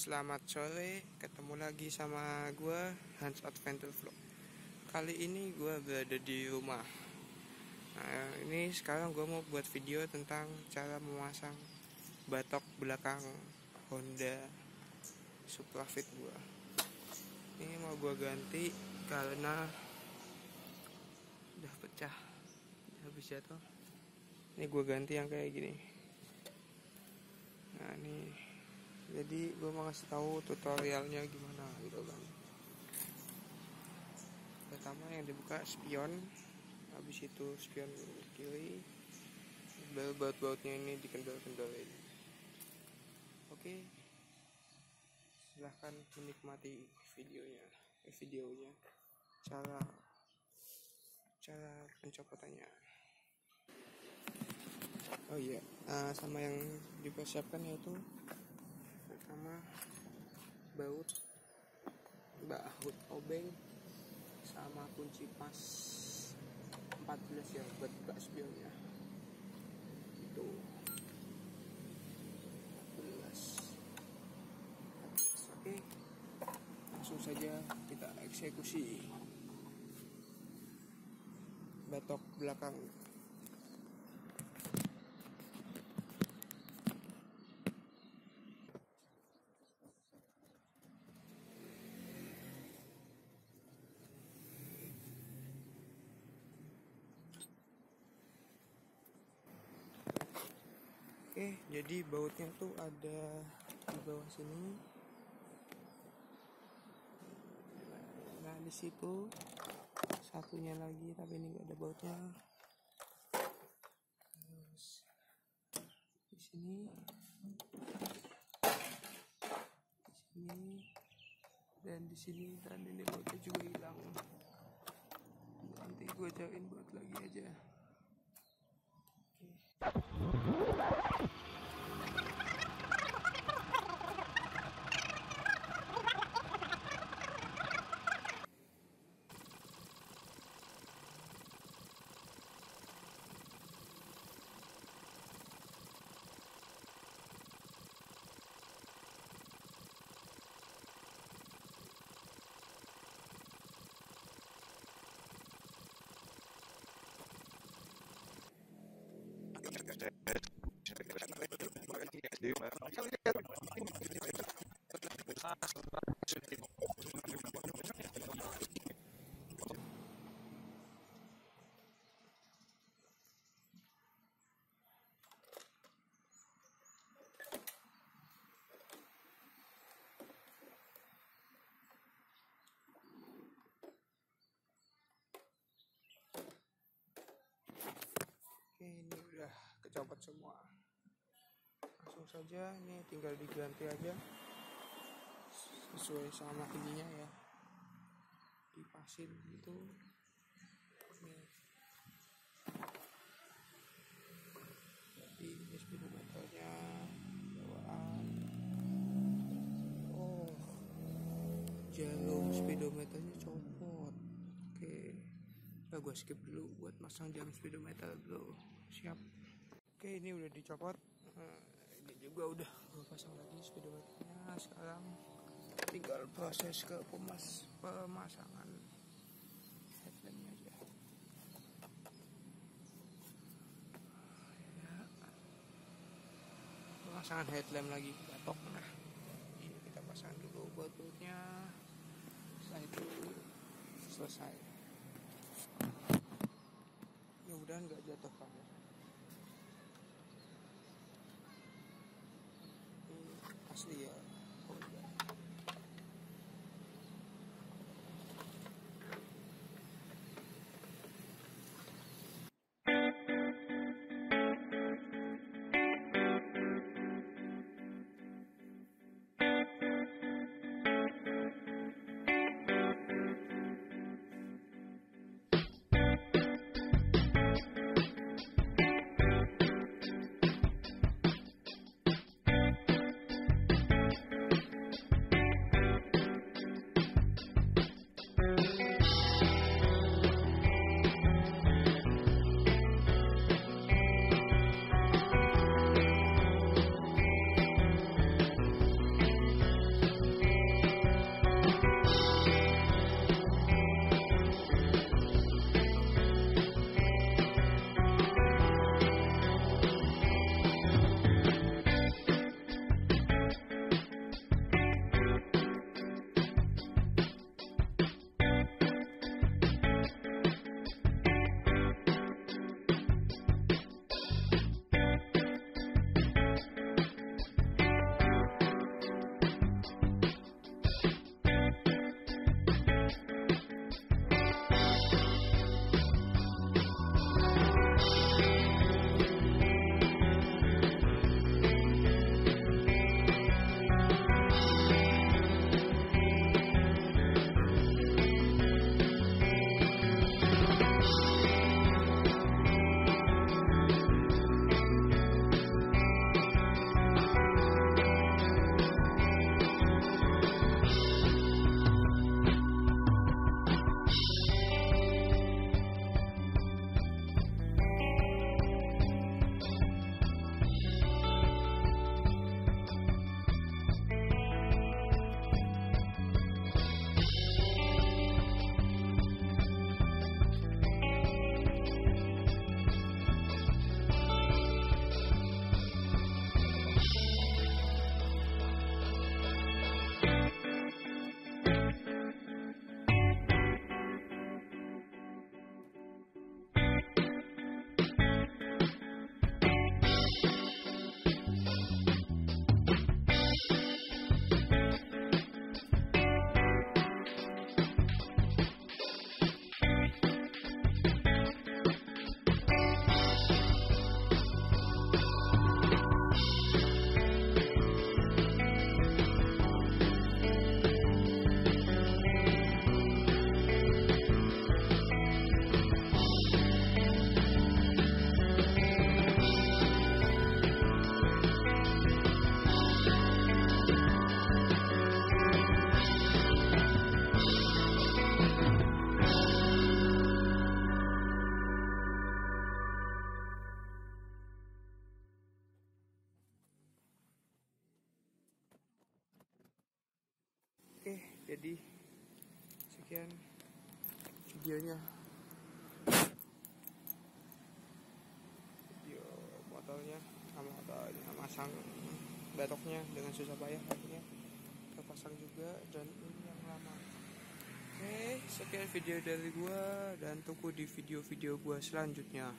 Selamat sore, ketemu lagi sama gue Hans Adventure Vlog. Kali ini gue berada di rumah. Nah, ini sekarang gue mau buat video tentang cara memasang batok belakang Honda Supra Fit gue. Ini mau gue ganti karena udah pecah, habis jatuh. Ini gue ganti yang kayak gini. Nah ini, jadi gue mau ngasih tahu tutorialnya gimana gitu kan. Pertama yang dibuka spion, habis itu spion kiri, baru baut-bautnya ini dikendal-kendalin. Oke, silahkan menikmati videonya, cara pencopotannya. Oh iya, sama yang dipersiapkan yaitu pertama baut obeng sama kunci pas 14 ya buat buka spionnya. Itu 14. Oke, langsung saja kita eksekusi batok belakang. Oke, jadi bautnya tuh ada di bawah sini. Nah, di situ satunya lagi, tapi ini nggak ada bautnya. Terus di sini, dan di sini, dan ini bautnya juga hilang. Nanti gue cariin baut lagi aja. Oke. Oke, ini udah kecopot semua. Langsung saja, ini tinggal diganti aja sesuai sama ininya ya, dipasin gitu. Jadi ini speedometernya bawaan. Oh, jalur speedometernya copot. Oke, nah gue skip dulu buat masang jam speedometer dulu. Siap. Oke, ini udah dicopot. Ini juga udah gue pasang lagi speedometernya. Sekarang tinggal proses ke pemasangan headlampnya aja ya. Pemasangan headlamp lagi batok. Nah, ini kita pasang dulu bautnya. Setelah itu selesai. Mudah-mudahan nggak jatuh kamera. Ini asli ya. Oh, enggak. Jadi sekian videonya, video motornya masang batoknya dengan susah payah, akhirnya terpasang juga. Dan ini yang lama. Oke, sekian video dari gua, dan tunggu di video-video gua selanjutnya.